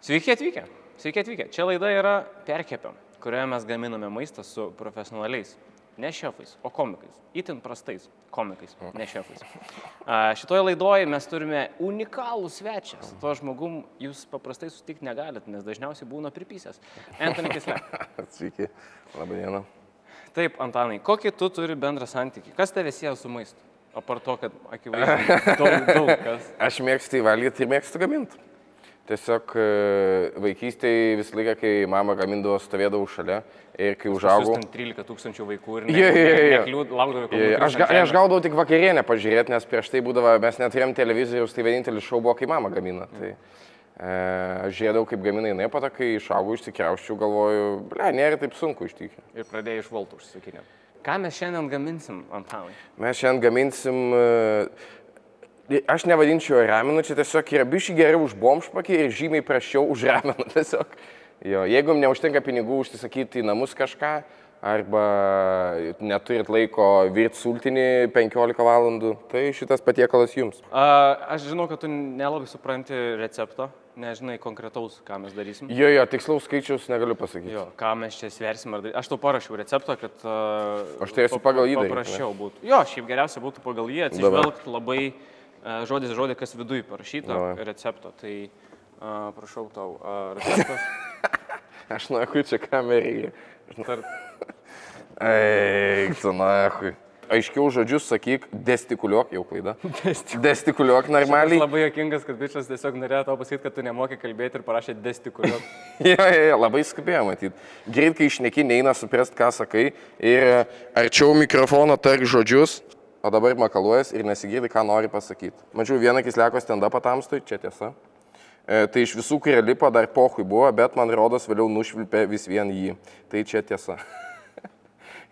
Sveiki atvykę. Sveiki atvykę. Čia laida yra Perkepėm, kurioje mes gaminame maistą su profesionaliais, ne šefais, o komikais. Itin prastais komikais, ne šefais. Šitoje laidoje mes turime unikalų svečią. Su tuo žmogum jūs paprastai sutikti negalit, nes dažniausiai būna pripysęs. Anthony Kisle. Sveiki. Labą dieną. Taip, Antanai, kokį tu turi bendrą santykį? Kas tave sieja su maistu? Apart to, kad akivaizdžiai daug kas. Aš mėgstu valgyti ir mėgstu gaminti. Tiesiog vaikystėje visą laiką, kai mama gamindavo, stovėdavau šalia ir kai užaugau... 13 000 vaikų ir laukdavau kokių... Aš gaudavau tik vakarienę pažiūrėti, nes prieš tai būdavo, mes neturėjom televizoriaus, tai vienintelis šou buvo, kai mama gamina. Tai, aš žiūrėdavau, kaip gamina jinai, po to, kai išaugau, išsikriauščiau, galvoju, nėra taip sunku iš tikrųjų. Ir pradėjai iš voltų užsisakinėti. Ką mes šiandien gaminsim, Antanai? Mes šiandien gaminsim... Aš nevadinčiau ramenų, čia tiesiog yra biškai geriau už bomžpakį ir žymiai prašiau už rameną tiesiog. Jo, jeigu neužtenka pinigų užsisakyti į namus kažką, arba neturit laiko virti sultinį 15 valandų, tai šitas patiekalas jums. Aš žinau, kad tu nelabai supranti recepto, nežinai konkretaus, ką mes darysim. Jo, tikslaus skaičiaus negaliu pasakyti. Jo, ką mes čia sversim ar darysime. Aš tau parašiau receptą, kad... Aš tai esu pagal jį daryti. Paprasčiau būtų. Jo, šiaip geriausia būtų pagal jį atsižvelgti labai... Žodis, kas viduj parašyta recepto, tai prašau tau receptas. Aš nahui čia kamerį. Eik, tu nahui. Aiškiau žodžius sakyk, destikuliuok, jau klaida. Destikuliuok normaliai. Šitas labai juokingas, kad bičas tiesiog norėjo tau pasakyti, kad tu nemoki kalbėti ir parašė destikuliuok. Jo, labai skubėjo matyti. Greit, kai išneki, neina suprast, ką sakai ir arčiau mikrofono tark žodžius. O dabar makaluojas ir nesigirdi, ką nori pasakyti. Mačiau vieną Kisleko stand-upą tamstui, čia tiesa. Tai iš visų, kurie lipo, dar pohui buvo, bet man rodos vėliau nušvilpė vis vien jį. Tai čia tiesa.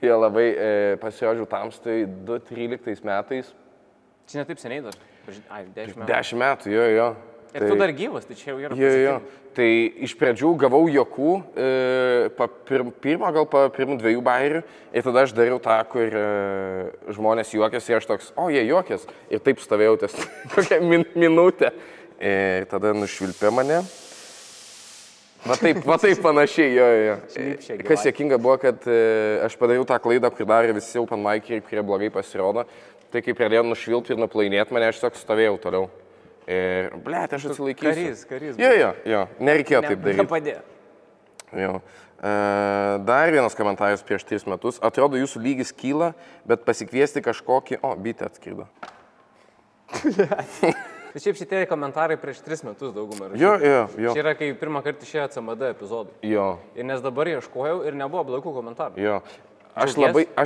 Jie labai pasirodžiau tamstui 2013 metais. Čia ne taip seniai dar? 10 metų. 10 metų, jo. Ir tu dar gyvas, tai čia jau yra pasakyti. Jo. Tai iš pradžių gavau juokų, pirmų 2 bairių ir tada aš dariau tą, kur žmonės juokės ir aš toks, jie juokės. Ir taip stovėjau ties kokią minutę. Ir tada nušvilpė mane. Va taip panašiai, jo. Kas juokinga buvo, kad aš padariau tą klaidą, kur darė visi open mic'ai, kurie blogai pasirodo. Tai kai pradėjau nušvilpti ir nuplainėti mane, aš tiesiog stovėjau toliau. Ir, aš atsilaikysiu. Karys. Jo, nereikėjo taip daryti. Nepadėjo. Jo. Dar vienas komentaras prieš 3 metus. Atrodo, jūsų lygis kyla, bet pasikviesti kažkokį... Bitė atskrido. Tai šiaip šitie komentarai prieš 3 metus daugumą. Jo. Čia yra, kai pirmą kartą išėjo CMD epizodai. Jo. Ir nes dabar ieškojau ir nebuvo blogų komentarų. Jo. Aš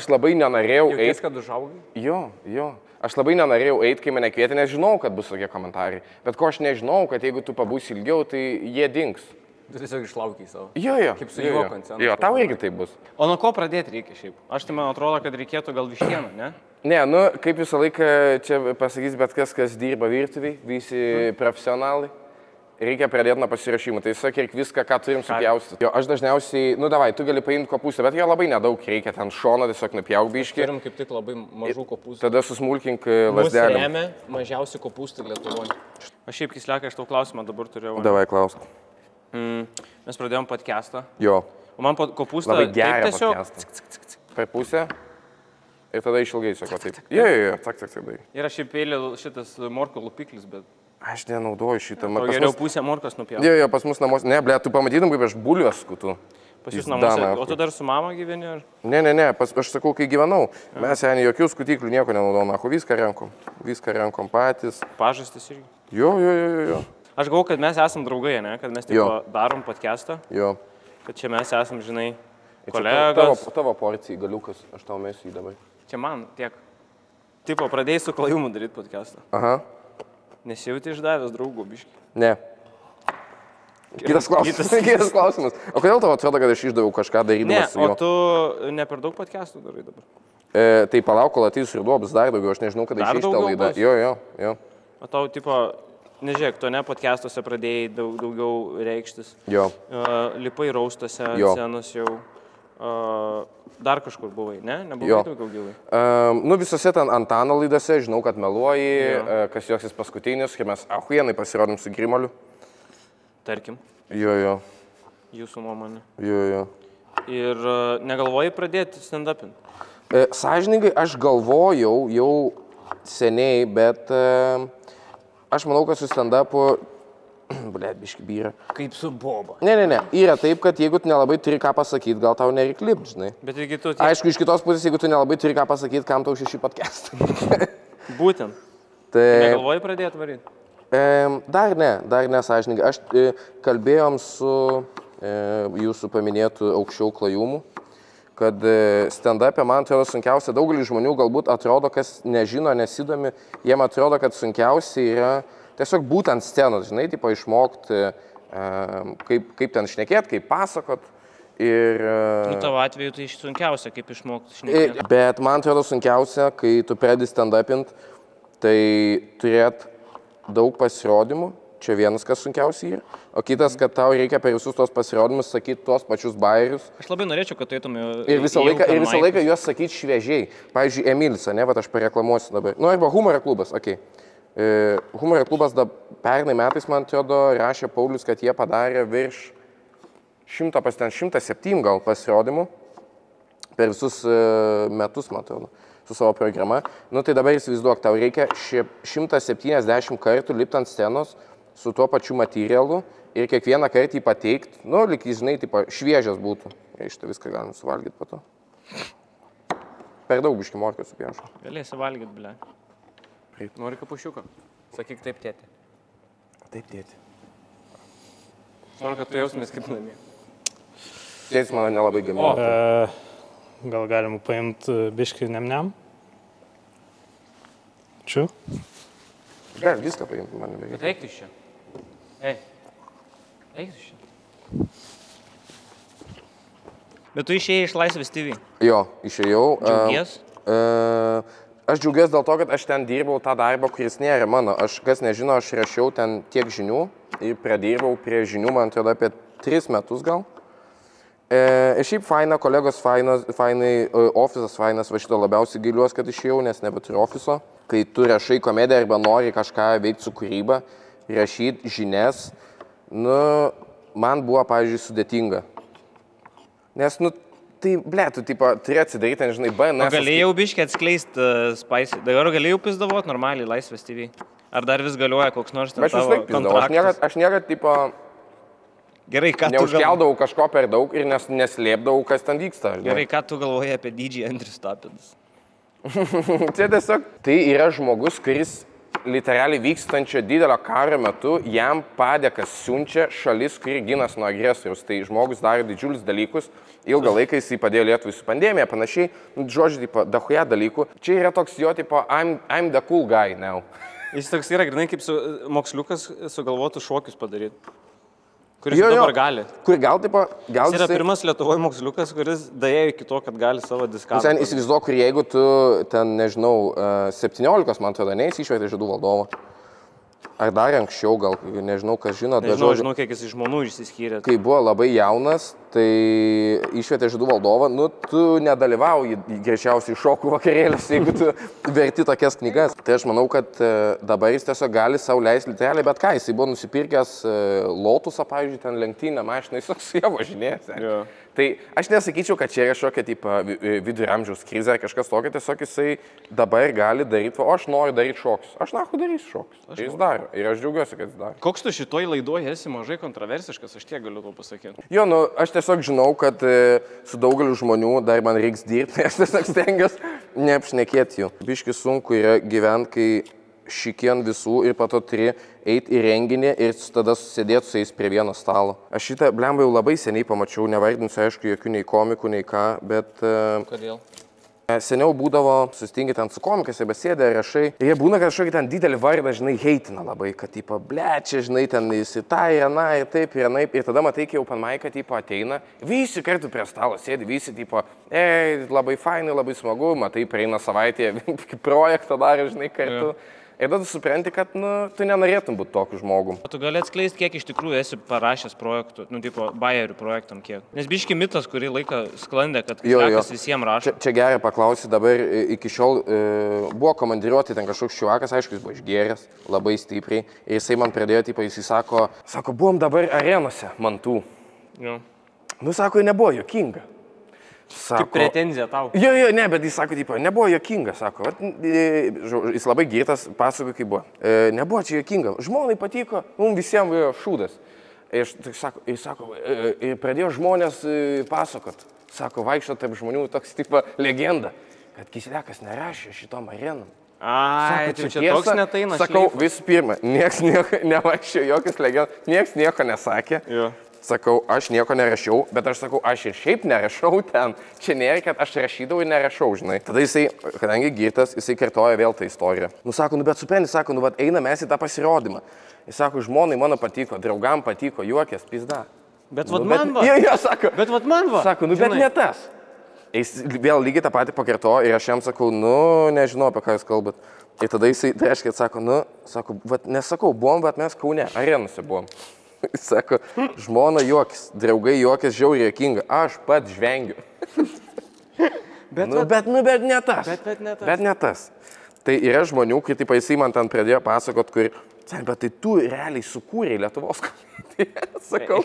labai nenorėjau eiti. Džiaugies, kad užaugai? Jo. Aš labai nenorėjau eiti, kai mane kvietė, nes žinau, kad bus tokie komentarai. Bet ko aš nežinau, kad jeigu tu pabūsi ilgiau, tai jie dings. Tu tiesiog išlaukiai savo. Jo. Kaip su juo koncertu. Jo, tau irgi tai bus. O nuo ko pradėti reikia šiaip? Aš tai man atrodo, kad reikėtų gal vištieną, ne? Ne, kaip visą laiką čia pasakys bet kas dirba virtuviai, visi profesionalai. Reikia pradėti nuo pasirašymų, tai sakyk viską, ką turim supjaustyti. Jo, aš dažniausiai, davai, tu gali paimti kopūstą, bet jo labai nedaug reikia, ten šoną tiesiog nupjauk biškį. Turim kaip tik labai mažų kopūstų. Tada susmulkink lazdelę. Mūsų remia mažiausi kopūstai Lietuvoje. Aš šiaip Kislekai, aš tau klausimą dabar turėjau. Davai, klausk. Mes pradėjom podcastą. Jo. O man kopūstą labai gerą podcastą. Per pusę. Ir tada išilgai sako taip. Jo, tak. Ir aš šiaip pėlė šitas morkų lupiklis, bet... Aš nenaudoju šitą. O geriau pusę morkos nupjauti. Jo, pas mus namuose. Ne, tu pamatytum, kaip aš bulves skutu. Pas jūs namuose. O tu dar su mama gyveni? Ar? Ne. Aš sakau, kai gyvenau. Mes seniai jokių skutiklių nieko nenaudojom. Viską renkom. Viską renkom patys. Pažastis irgi? Jo. Aš galvoju, kad mes esam draugai, ne? Kad mes tipo darom podcastą. Jo. Kad čia mes esam, žinai, kolegos. Tavo porcijai galiukas. Aš tau mesiu jį dabar. Čia man tiek. Tipo, pradėjai su Klajumu daryti podcastą. Aha. Nesijauti išdavęs draugų, biški? Ne. Kitas klausimas. O kodėl tau atrodo, kad aš išdaviau kažką darydamas su juo? Ne, o tu ne per daug podcastų darai dabar? Tai palauk, kol ateis ruduo, bus dar daugiau, aš nežinau, kada išeis šitą laidą. Jo. O tau, tipo, nežiūrėk, tu ne podcastuose pradėjai daugiau reikštis. Jo. Lipai raustuose, scenos jau. Dar kažkur buvai, ne? Nebuvai daugiau gyvai? Visose ten Antano laidose, žinau, kad meluoji, kas juoksis paskutinis, kai mes ahuienai pasirodom su Grimoliu. Tarkim. Jo. Jūsų nuomonė. Jo. Ir negalvojai pradėti stand-upinti? Sąžiningai, aš galvojau jau seniai, bet aš manau, kad su stand-upu, biški byra. Kaip su boba. Ne. Yra taip, kad jeigu tu nelabai turi ką pasakyti, gal tau nereik lipt, žinai. Bet jeigu tu... Aišku, iš kitos pusės, jeigu tu nelabai turi ką pasakyti, kam tau šį podcastą. Būtent. Tai... Negalvojai pradėti varyti? Dar ne, sąžininkai. Aš kalbėjom su jūsų paminėtų aukščiau klajumu, kad stand-up'e, man atrodo, sunkiausia, daugelį žmonių galbūt atrodo, kas nežino, nesidomi, jiem atrodo, kad sunkiausia yra tiesiog būtent scenos, žinai, tipo išmokti, kaip ten šnekėt, kaip pasakot. Ir... tavo atveju tai sunkiausia, kaip išmokti šnekėti. Bet man atrodo sunkiausia, kai tu pradedi stand-upint, tai turėt daug pasirodymų, čia vienas, kas sunkiausiai yra, o kitas, kad tau reikia per visus tos pasirodymus sakyti tuos pačius bairius. Aš labai norėčiau, kad tu eitumė... Ir visą laiką juos sakyti šviežiai. Pavyzdžiui, Emilis, ne, bet aš pareklamuosiu dabar. Nu, arba Humoro klubas, okei. Humoro klubas pernai metais, man atrodo, rašė Paulius, kad jie padarė virš 107 gal pasirodymų per visus metus, man atrodo, su savo programa. Nu, tai dabar įsivaizduok, tau reikia 170 kartų lipti ant scenos su tuo pačiu materialu ir kiekvieną kartą jį pateikti, nu, lyg jis, žinai, tipo, šviežias būtų. Ir šitą viską galim suvalgyti po to. Per daug biškį morkio supiešu. Galėsi valgyti, ble. Nori kapušiuką? Sakyk taip, tėti. Taip, tėti. Noriu, kad tu jausmės kaip namie. Tėtis mano nelabai gamino. Gal galim paimti biškį nem? Čiu? Gali viską paimti, man nebegai. Bet eik tu iš čia. Eik tu iš čia. Bet tu išėjai iš Laisvės TV. Jo, išėjau. Džiaugies? Aš džiaugiuosi dėl to, kad aš ten dirbau tą darbą, kuris nėra mano. Aš, kas nežino, aš rašiau ten tiek žinių ir pradirbau prie žinių, man atrodo, apie 3 metus gal. Ir šiaip faina, kolegos fainai, ofisas fainas, va šito labiausiai gailiuosi, kad išėjau, nes nebeturiu ofiso. Kai tu rašai komediją arba nori kažką veikti su kūryba, rašyti žinias, nu, man buvo, pavyzdžiui, sudėtinga. Nes, nu, tai, ble, tu, tipo, turi atsidaryti, žinai, BNS. Galėjau biškį atskleisti Spicy. Dabar galėjau pizdavot normaliai Laisvės TV. Ar dar vis galioja koks nors ten tavo kontraktas? Aš niekad, tipo, gerai, ką tu neužkeldavau kažko per daug ir neslėpdavau, kas ten vyksta. Gerai, ką tu galvoji apie DJ Andrius Tapinas? Čia tiesiog, tai yra žmogus, kuris literaliai vykstančio didelio karo metu jam padėkas siunčia šalis, kuri ginas nuo agresorius. Tai žmogus darė didžiulius dalykus, ilgą laiką jisai padėjo Lietuvai su pandemija, panašiai, žodžiu, tipo, dahuja dalykų. Čia yra toks jo, tipo, I'm the cool guy now. Jis toks yra, grinai, kaip moksliukas sugalvotų šokius padaryti. Kuris dabar gali. Kur gal, tipo, gal jis yra pirmas Lietuvoje moksliukas, kuris daėjo iki to, kad gali savo diskavą. Sen įsivaizduok, kur jeigu tu ten, nežinau, 17, man atrodo, neįsišvietė Žiedų valdovo. Ar dar anksčiau, gal, nežinau, kas žinot. Žinau, kiek jis žmonų išsiskyrė. Kai buvo labai jaunas, tai išvietė Žiedų valdovą, nu, tu nedalyvauji greičiausiai šokų vakarėliuose, jeigu tu verti tokias knygas. Tai aš manau, kad dabar jis tiesiog gali sau leisti literaliai, bet ką, jisai buvo nusipirkęs Lotusą, pavyzdžiui, ten lenktynę mašiną, jis su juo važinėjęs. Tai aš nesakyčiau, kad čia yra kažkokia tipo vidurio amžiaus krizė ar kažkas tokio, tiesiog jisai dabar gali daryti, o aš noriu daryti šokius. Aš nahu darysiu šokius. Ir jis daro. Ir aš džiaugiuosi, kad jis daro. Koks tu šitoj laidoje esi mažai kontroversiškas, aš tiek galiu to pasakyti. Jo, nu, aš tiesiog žinau, kad su daugeliu žmonių dar man reiks dirbti, aš tiesiog stengiuosi neapšnekėti jų. Biški sunku yra gyventi, kai šikien visų ir pato turi eiti į renginį ir tada susidėti su jais prie vieno stalo. Aš šitą blemba jau labai seniai pamačiau, nevardinsiu, aišku, jokių nei komikų, nei ką, bet... Kodėl? Seniau būdavo susitinki ten su komikais, arba sėdė, rašai. Ir jie būna kažkokį ten didelį vardą, žinai, heitina labai, kad, tipo, blečia, žinai, ten jis į tą, ir na, ir taip, ir naip. Ir tada matai, kai jau panmaika, tipo, ateina, visi kartu prie stalo sėdi, visi, tipo, labai fainai, labai smagu, matai, praeina savaitė, projektą dar, žinai, kartu. Ir tada tu supranti, kad, nu, tu nenorėtum būti tokiu žmogum. Tu gali atskleisti, kiek iš tikrųjų esi parašęs projektų, nu, tipo, Bayerių projektam kiek. Nes biški mitas, kurį laiką sklandė, kad Kisliakas visiems rašo. Čia gerai paklausi, dabar iki šiol buvo komandiruoti ten kažkoks šiuakas, aišku, jis buvo išgėręs labai stipriai. Ir jisai man pradėjo, tipo, jisai sako, buvom dabar arenose, Mantų. Jo. Nu, sako, nebuvo juokinga. Sako, kaip pretenzija tau. Jo, ne, bet jis sako, tipo, nebuvo juokinga, sako. Jis labai girtas, pasako, kaip buvo. Nebuvo čia juokinga. Žmonai patiko, mums visiems buvo šūdas. Ir pradėjo žmonės pasakot. Sako, vaikšto tarp žmonių toks, tipo, legenda, kad Kisliakas nerašė šitom arenom. Ai, Sako, čia toks neteina. Sakau, visų pirma, nieks nevaikščio, jokios legendos, nieks nieko nesakė. Jo. Sakau, aš nieko nerašiau, bet aš sakau, aš ir šiaip nerašau ten. Čia nėra, kad aš rašydavau ir nerašau, žinai. Tada jisai, kadangi girtas, jisai kartoja vėl tą istoriją. Nu, sako, nu, bet supranti, sako, nu, bet eina mes į tą pasirodymą. Jis sako, žmonai mano patiko, draugam patiko, juokės, pizda. Bet vat man va. Jo, sako. Bet vat man va. Sako, nu, bet ne tas. Jis vėl lygiai tą patį pakartojo ir aš jam sakau, nu, nežinau, apie ką jūs kalbat. Ir tada jisai, tai reiškia, sako, nu, sako, vat nesakau, buvom, bet mes Kaune, arenose buvom. Jis sako, žmona juokis, draugai juokis, žiauriai juokinga, aš pat žvengiu. Bet ne tas. Bet ne tas. Tai yra žmonių, kai taip jisai man ten pradėjo pasakot, kur, bet tai tu realiai sukūrei Lietuvos komediją. Sakau,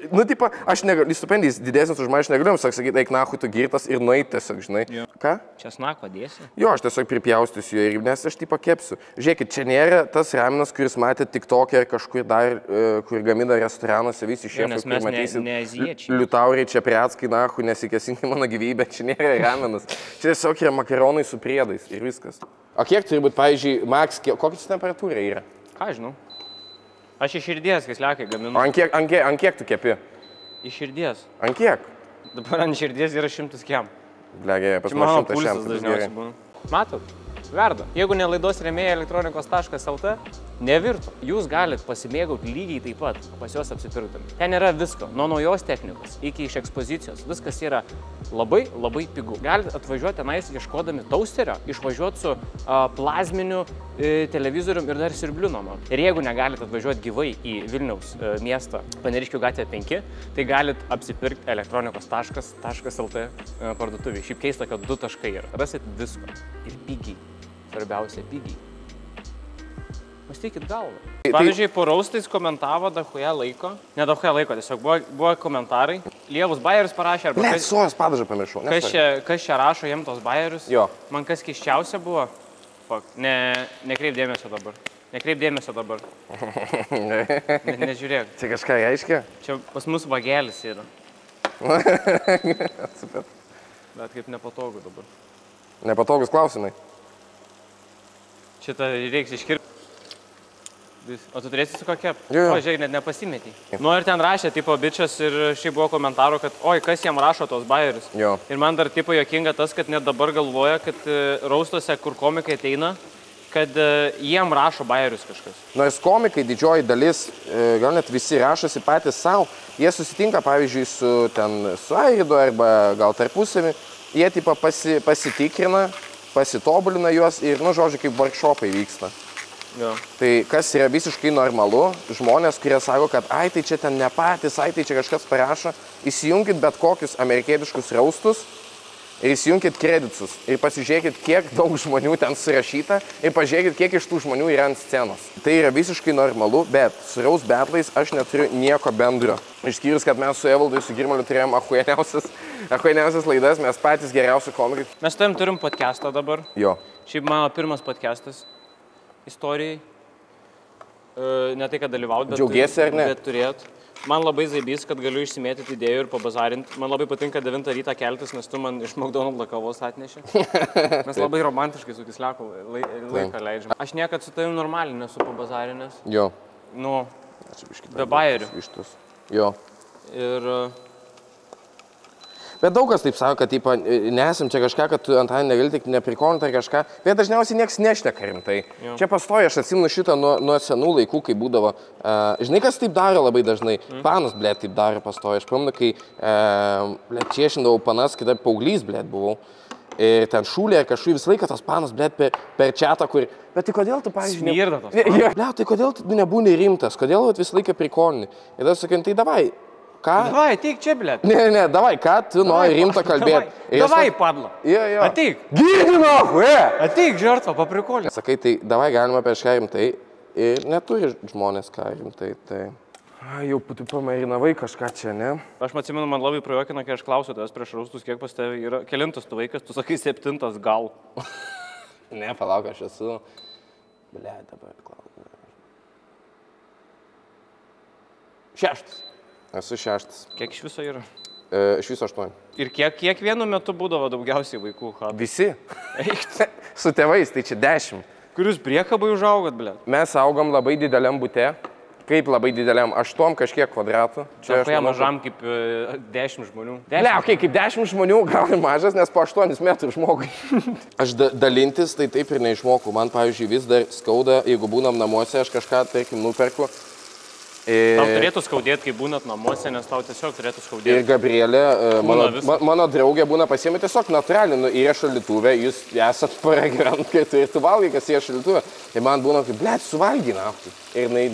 nu, tipo, aš negaliu, supranti, jis didesnis už mane, aš negaliu, sakyti, eik nahui, tu girtas ir nueiti tiesiog, žinai. Jo. Ką? Česnako dėsi? Jo, aš tiesiog pripjaustysiu ir nes aš tipo kepsiu. Žiūrėkit, čia nėra tas raminas, kuris matė TikTok'e ar kažkur dar, kur gamina restoranuose visi šefai, kur matysit. Liutauriai čia priatskai nahui, nesikesinkai mano gyvybę, čia nėra raminas. Čia tiesiog yra makaronai su priedais ir viskas. O kiek turi būti, pavyzdžiui, Max, kokia temperatūra yra? Ką žinau? Aš iš širdies, Kisliakai, gaminu. Ant kiek tu kepi? Iš širdies. Ant kiek? Dabar ant širdies yra 100 kem. Blegė, pas mane 100 šiam. Dažniausiai būna. Matot? Verda. Jeigu ne laidos rėmėjai elektronikos.lt, nevirtų. Jūs galite pasimėgauti lygiai taip pat, pas juos apsipirkdami. Ten yra visko, nuo naujos technikos iki iš ekspozicijos. Viskas yra labai, labai pigu. Galite atvažiuoti tenais ieškodami tausterio, išvažiuoti su plazminiu televizorium ir dar siurbliu nuoma. Ir jeigu negalite atvažiuoti gyvai į Vilniaus miestą Paneriškių gatvė 5, tai galite apsipirkti elektronikos.lt parduotuvėje. Šiaip keista, kad 2 taškai yra. Rasit visko. Ir pigiai. Svarbiausia, pigiai. Mąstykit galvą. Pavyzdžiui, po raustais komentavo dahuja laiko. Ne dahuja laiko, tiesiog buvo komentarai. Lievus Bayerius parašė, arba... Blet, sojas padažą pamiršau. Kas čia rašo jiem tos Bayerius? Jo. Man kas keisčiausia buvo? Nekreip dėmesio dabar. Nekreip dėmesio dabar. Nežiūrėk. Čia kažką reiškia? Čia pas mus vagelis yra. Atsipėt. Bet kaip nepatogu dabar. Nepatogus klausimai. Šitą reiks iškirpti. O tu turėsi su kokia? Jo. O, žiūrėk, net nepasimetei. Nu ir ten rašė, tipo, bičias ir šiaip buvo komentaro, kad oi, kas jam rašo tos Bayerius. Jo. Ir man dar tipo juokinga tas, kad net dabar galvoja, kad raustuose, kur komikai ateina, kad jiem rašo Bayerius kažkas. Nors komikai didžioji dalis, gal net visi rašosi patys savo, jie susitinka, pavyzdžiui, su Airidu arba gal tarpusavį, jie tipo pasitikrina, pasitobulina juos ir, nu, žodžiu, kaip workshopai vyksta. Jo. Tai kas yra visiškai normalu, žmonės, kurie sako, kad ai, tai čia ten ne patys, ai, tai čia kažkas parašo, įsijunkit bet kokius amerikietiškus raustus ir įsijunkit kreditsus ir pasižiūrėkit, kiek daug žmonių ten surašyta ir pažiūrėkit, kiek iš tų žmonių yra ant scenos. Tai yra visiškai normalu, bet su Raus betlais aš neturiu nieko bendro. Išskyrus, kad mes su Evaldu ir su Girmaliu turėjom achueniausias laidas, mes patys geriausi komikai. Mes turim podcastą dabar. Jo. Šiaip mano pirmas podcastas istorijai. Ne tai, kad dalyvauti, bet... Džiaugiesi ar ne? Bet turėt. Man labai zaibys, kad galiu išsimėtyti idėjų ir pabazarinti. Man labai patinka 9 rytą keltis, nes tu man iš McDonald's kavos atnešė. Mes labai romantiškai su Kisliaku laiką leidžiam. Aš niekad su tavim normaliai nesu pabazarinęs. Jo. Nu, be Bayerių. Jo. Ir... Bet daug kas taip sako, kad taip, nesam čia kažką, kad tu ant negali tik neprikolinti ar kažką, bet dažniausiai nieks nešneka rimtai. Jo. Čia pastoja, aš atsimenu šitą nuo senų laikų, kai būdavo. Žinai, kas taip daro labai dažnai? Panas, blėt, taip daro pastoja. Aš pamenu, kai, blėt, čiešindavau panas, kai dar paauglys, blėt, buvau. ir ten šūlė, kažkaip visą laiką tas panas, blėt, per čatą, kur... Bet tai kodėl tu, pavyzdžiui... Smirda tos Blėt, tai kodėl tu nebūni rimtas, kodėl visą laiką prikolini? Ir tada sakai, tai davai, ką? Davai, ateik čia, blėt. Ne, davai, ką tu nori rimtą kalbėti? Davai, padla. Jo. Ateik. Girdino, Ateik, žertva, paprikolė. Sakai, tai davai galima prieš ką rimtai ir neturi žmonės ką rimtai, tai... Jau tu pamarinavai kažką čia, ne? Aš atsimenu, man labai prajuokina, kai aš klausiu tavęs prieš raustus, kiek pas tavai yra. Kelintas tu vaikas, tu sakai 7 gal. Ne, palauk, aš esu... Ble, dabar klausiu. 6. Esu 6. Kiek iš viso yra? Iš viso 8. Ir kiek vienu metu būdavo daugiausiai vaikų? Visi. Su tėvais, tai čia 10. Kur jūs priekabai užaugot, blėt? Mes augom labai dideliam bute. Kaip labai dideliam, 8 kažkiek kvadratų. Čia aš mažam kaip 10 žmonių. Ne, okei, kaip 10 žmonių, gal ir mažas, nes po 8 metrų žmogui. Aš dalintis tai taip ir neišmokau. Man, pavyzdžiui, vis dar skauda, jeigu būnam namuose, aš kažką, tarkim, nuperku. Tau turėtų skaudėti, kai būnat namuose, nes tau tiesiog turėtų skaudėti. Ir Gabrielė, mano draugė būna pasiėmė tiesiog natūraliai, yra šaldytuvė, jūs esat paragyvenkai, tai ir tu valgai, kas yra šaldytuvė. Ir man būna kaip, blėt, suvalgy naftai. Ir jinai,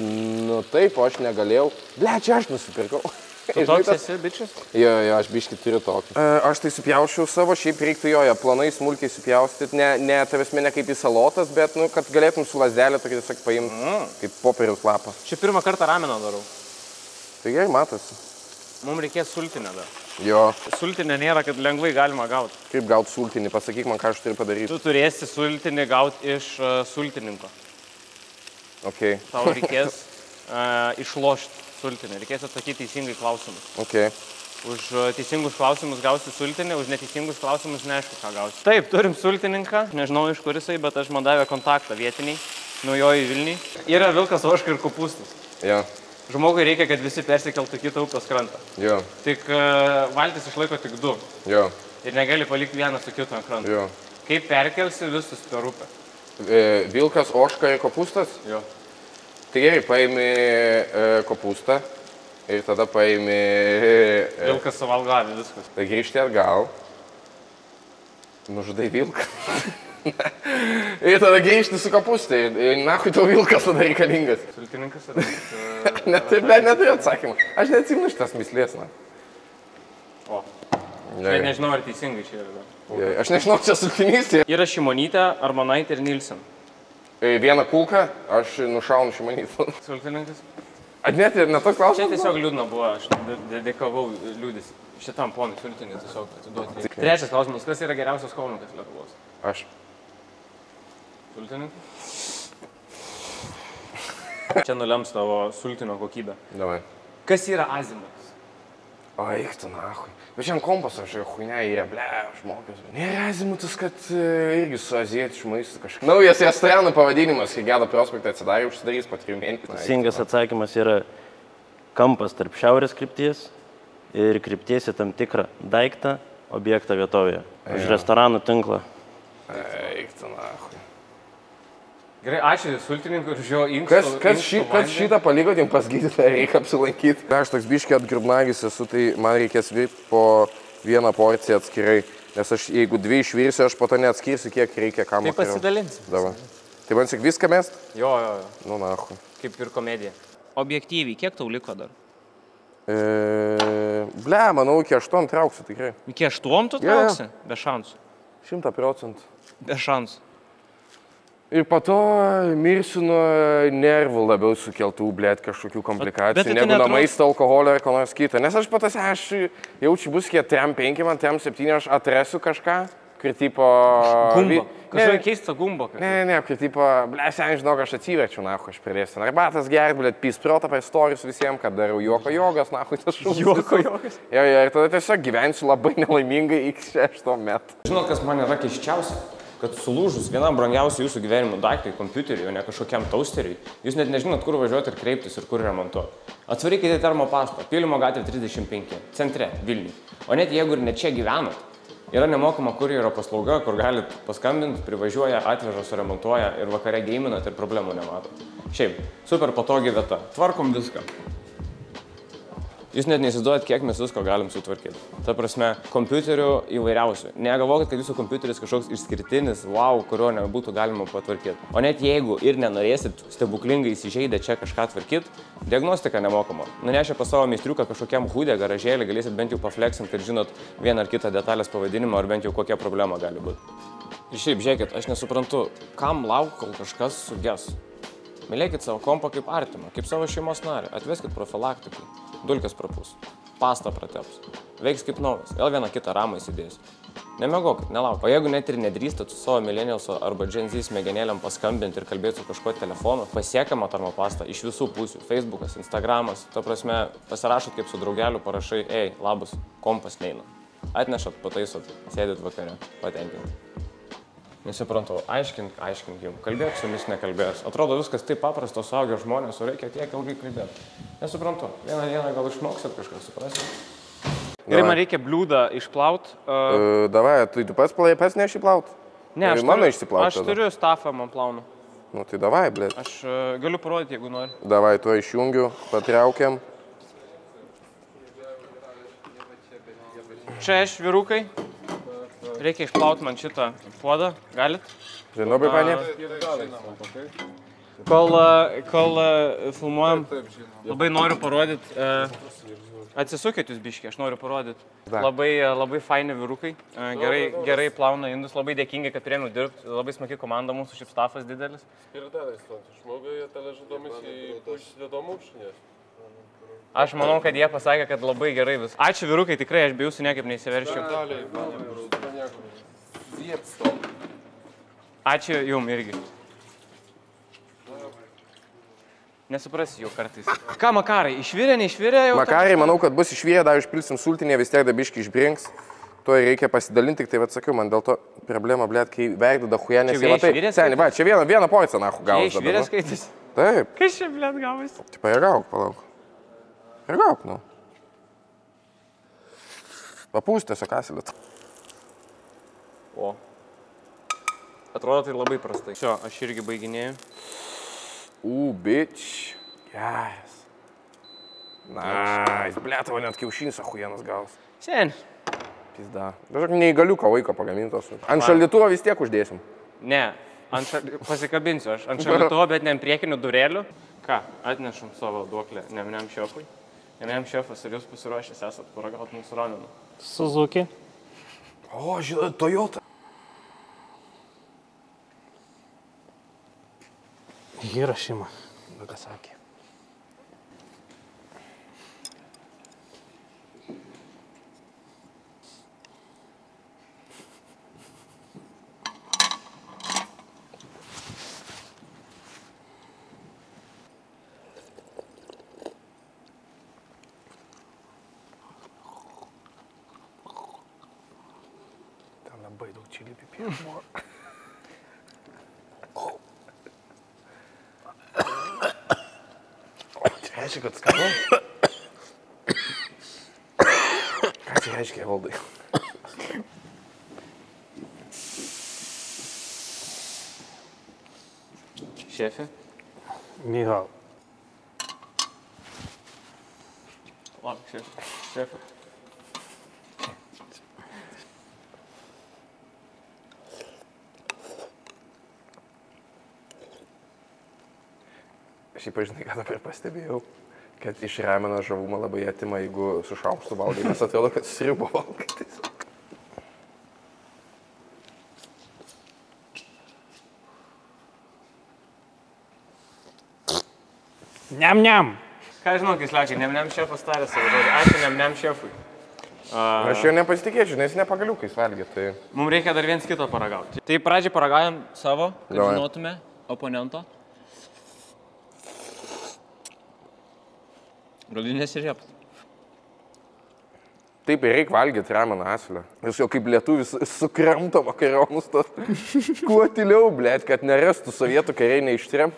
nu taip, o aš negalėjau. Blėt, čia aš nusipirkau. Tu toks esi, bičias? Jo, aš biškį turiu tokį. Aš tai supjaušiau savo, šiaip reiktų joje planai smulkiai supjaustyti, ne tavęsme ne kaip į salotas, bet, nu, kad galėtum su lasdelė tokį tiesiog paimti, kaip popieriaus lapą. Čia pirmą kartą rameną darau. Tai gerai matosi. Mums reikės sultinę dar. Jo. Sultinė nėra, kad lengvai galima gauti. Kaip gauti sultinį? Pasakyk man, ką aš turiu padaryti. Tu turėsi sultinį gauti iš sultininko. Okay. Tau reikės išlošti sultinį. Reikės atsakyti teisingai klausimus. Okay. Už teisingus klausimus gausi sultinį, už neteisingus klausimus neaišku, ką gausi. Taip, turim sultininką. Nežinau iš kur jisai, bet aš man davė kontaktą vietiniai. Naujoji Vilniai. Yra vilkas, ožka ir kopūstas. Jo. Žmogui reikia, kad visi persikeltų kitą upės krantą. Jo. Tik valtis išlaiko tik 2. Jo. Ir negali palikti vieną su kitu ant kranto. Jo. Kaip perkelsi visus per upę? Vilkas, ožka ir kopūstas? Jo. Tai gerai, paimi kopūstą ir tada paimi... Vilkas suvalgavė viskas. Tai grįžti atgal. Nužudai vilką. Ir tada grįžti su kopūstai. Ir nahui tau vilkas tada reikalingas. Sultininkas yra? Neturiu atsakymą. Aš neatsimenu šitas mislės, na. O. Čia nežinau, ar teisingai čia yra. Aš nežinau, čia sultinys. Yra Šimonytė, Armonaitė ir Nilsen. Vieną kulką, aš nušaunu Šimonytę. Sultininkas? Net toks klausimas? Čia tiesiog liūdna buvo, aš dedikavau liūdis. Šitam ponui sultinį tiesiog atiduoti. Trečias klausimas, kas yra geriausias komikas Lietuvos? Aš. Sultininkas? Čia nulems tavo sultinio kokybę. Davai. Kas yra azimutas? O, eik tu nahui. Bet šiam kompas aš huinę yra, ble, aš mokiausi. Nėra azimutas, kad irgi su azietišku maistu kažkaip. Naujas restoranų pavadinimas, kai Gedo prospektą atsidarė, užsidarys po 3 mėnesių. Teisingas atsakymas yra kampas tarp šiaurės krypties ir krypties į tam tikrą daiktą, objektą vietovėje. Už restoranų tinklą. Eik tu nahui. Gerai, ačiū sultininkui už jo inkstų. Kas šitą paliko, jums pas gydytoją reikia apsilankyti. Aš toks biškį atgrubnagis esu, tai man reikės virti po 1 porciją atskirai. Nes aš, jeigu 2 išvirsiu, aš po to neatskirsiu, kiek reikia kam. Tai pasidalinsi. Davai. Tai man tik viską mest? Jo. Nu, nahui. Kaip ir komedija. Objektyviai, kiek tau liko dar? Ble, manau, iki 8 trauksiu tikrai. Iki 8 tu trauksi? Be šansų. 100%. Be šansų. Ir po to mirsiu nuo nervų labiau sukeltų, blėt, kažkokių komplikacijų, negu nuo maisto, alkoholio ar ko nors kito. Nes aš patas, aš jaučiu bus kiek 3-5, man 7, aš atresiu kažką, kur tipo... Gumba. Kažkokia keista gumba. Ne, kur tipo, blėt, sen žinok, aš atsiverčiu, nahu, aš pridėsiu. Arbatas gert, blėt, pysprotą per storius visiems, kad darau juoko jogas, nahu, tas šūdas. Juoko jogas? Jo, ir tada tiesiog gyvensiu labai nelaimingai iki 6 metų. Žinot, kas man yra keisčiausia? Kad sulūžus vienam brangiausių jūsų gyvenimo daiktui, kompiuteriui, o ne kažkokiam toasteriui, jūs net nežinot, kur važiuoti ir kreiptis ir kur remontuoti. Atsvarykite termopastą, Pylimo gatvė 35, centre, Vilniui. O net jeigu ir ne čia gyvenat, yra nemokama kurjerio paslauga, kur galit paskambinti, privažiuoja, atveža, suremontuoja ir vakare geiminat ir problemų nematot. Šiaip, super patogi vieta. Tvarkom viską. Jūs net neįsivaizduojat, kiek mes visko galim sutvarkyti. Ta prasme, kompiuterių įvairiausių. Negalvokit, kad jūsų kompiuteris kažkoks išskirtinis, wow, kurio nebūtų galima patvarkyti. O net jeigu ir nenorėsit stebuklingai įsižeidę čia kažką tvarkyti, diagnostika nemokama. Nunešę pas savo meistriuką kažkokiam hūdė garažėlį, galėsit bent jau pafleksinti, kad žinot vieną ar kitą detalės pavadinimą, ar bent jau kokia problema gali būti. Ir šiaip, žiūrėkit, aš nesuprantu, kam lauk, kol kažkas suges. Mylėkit savo kompą kaip artimą, kaip savo šeimos narį, atveskit profilaktikai, dulkės prapus, pastą prateps, veiks kaip naujas, vėl vieną kitą ramą įsidės. Nemegokit, nelauk. O jeigu net ir nedrįstat su savo millennialso arba Gen Z smegenėlėm paskambinti ir kalbėti su kažkuo telefonu, pasiekiama termopasta iš visų pusių, Facebookas, Instagramas, ta prasme, pasirašot kaip su draugeliu, parašai, ei, labas, kompas neina. Atnešat, pataisot, sėdit vakare, patenkinti. Nesuprantu, aiškink jums, kalbėk su jumis nekalbės. Atrodo viskas taip paprasto, suaugę žmonės, o reikia tiek ilgai kalbėti. Nesuprantu, vieną dieną gal išmoksit kažką, suprasit? Gerai, man reikia bliūdą išplaut. Davai, tu pats neišplaut? Ne, aš turiu stafą, man plaunu. Nu tai davai, blėt. Aš galiu parodyti, jeigu nori. Davai, tuo išjungiu, patraukiam. Čia aš vyrukai. Reikia išplauti man šitą puodą. Galit? Žinau, panė. Kol filmuojam, labai noriu parodyti. Atsisukit jūs biškį, aš noriu parodyti. Labai faini vyrukai. Gerai plauna indus, labai dėkingi, kad priėmiau dirbti. Labai smagi komanda mūsų, šiaip stafas didelis. Aš manau, kad jie pasakė, kad labai gerai vis. Ačiū vyrukai, tikrai, aš be jūsų niekaip neįsiveršiu. Ačiū jum irgi. Nesuprasi jau kartais. Ką makarai, išvirė, neišvirė jau? Makarai, manau, kad bus išvirė, dar išpilsim sultinę, vis tiek dabiškai išbrinks. To reikia pasidalinti, tik tai atsakiau, man dėl to problema, blėt, kai veidų dahuja nesivatai. Seniai, va, čia vieną porciją, nahu, gavus. Čia išvirė skaitis? Taip. Kas čia, blėt, gavus? Tai paragauk, palauk. Paragauk, nu. Papūs tiesiog asilėt. O. Atrodo, tai labai prastai. Šio, aš irgi baiginėjau. Bitch. Yes. Nice. Blėt, tavo net kiaušinis ahujienas gaus. Sen. Pizda. Dažok neįgaliuką vaiką pagamintos. Ant šaldytuvo vis tiek uždėsim. Ne, pasikabinsiu aš. Ant šaldytuvo, bet ne ant priekinių durelių. Ką, atnešam savo duoklę Nemnem šefui. Nemnem šefas, ar jūs pasiruošęs esat paragauti mūsų ramenų? Suzuki. O, žinot, Toyota. Hirošima. Nagasaki. Ten labai daug čili pipirų buvo. Reiškia, kad skanu? Ką čia reiškia, Valdai? Šefė? Mihal. Lauk, šefė. Šiaip, žinai, ką dabar pastebėjau, kad iš rameno žavumą labai atima, jeigu su šaukštu valgai, nes atrodo, kad sriubo valgai. Niam. Ką žinau, kai slekia, Nemnem šefas tarė savo žodį. Ačiū Nemnem šefui. Aš jo nepasitikėčiau, nes nepagaliukais valgė, tai... Mums reikia dar viens kito paragauti. Tai pradžiai paragaujam savo, kad žinotume oponento. Gali nesirėpt. Taip ir reikia valgyti rameną asilę. Jis jau kaip lietuvis sukremta makaronus to. Kuo tyliau, blėt, kad nerastų sovietų kariai neištrem.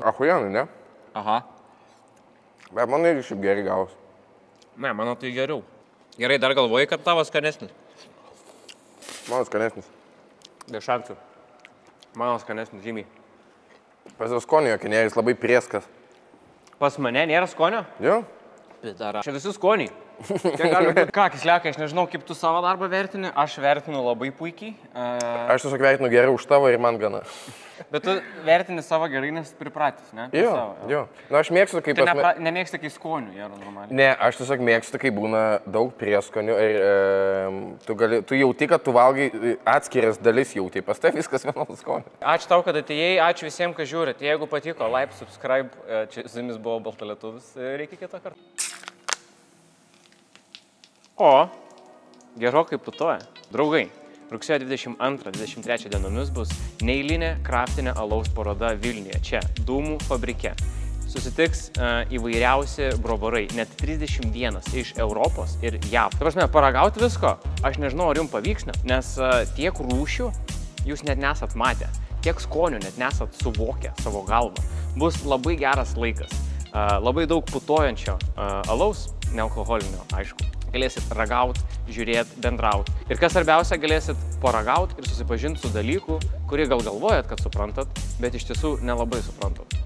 Ahujanai, ne? Aha. Bet man irgi šiaip gerai gaus. Ne, mano tai geriau. Gerai, dar galvoji, kad tavo skanesnis? Mano skanesnis. Be šansų. Mano skanesnis žymiai. Pas jau skonio jokinėris labai prieskas. Pas mane nėra skonio? Jo? Pidara. Čia visi skoniai. Ką, Kislekai, aš nežinau, kaip tu savo darbą vertini, aš vertinu labai puikiai. Aš tiesiog vertinu geriau už tavo ir man gana. Bet tu vertini savo gerai, nes pripratęs, ne? Jo. Na, aš mėgstu, kaip... Tu nemėgsti kai skonių, jie yra normaliai. Ne, aš tiesiog mėgstu, kai būna daug prieskonių ir tu jauti, kad tu valgai atskiras dalis jauti, pas tai viskas vienodų skonių. Ačiū tau, kad atėjai, ačiū visiems, kas žiūrit. Jeigu patiko, like, subscribe, čia su jumis buvo Baltalietuvis, reikia kitą kartą. O, gerokai putoja. Draugai, rugsėjo 22-23 dienomis bus neeilinė kraftinė alaus paroda Vilniuje, čia, Dūmų fabrike. Susitiks įvairiausi brobarai, net 31 iš Europos ir JAV. Ta prasme, paragauti visko, aš nežinau, ar jums pavyks, nes tiek rūšių jūs net nesat matę, tiek skonių net nesat suvokę savo galvą. Bus labai geras laikas, labai daug putojančio alaus, nealkoholinio, aišku. Galėsit ragauti, žiūrėti, bendrauti. Ir kas svarbiausia, galėsit paragauti ir susipažinti su dalyku, kurį gal galvojat, kad suprantat, bet iš tiesų nelabai suprantat.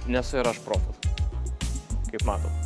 Nesu ir aš profas, kaip matot.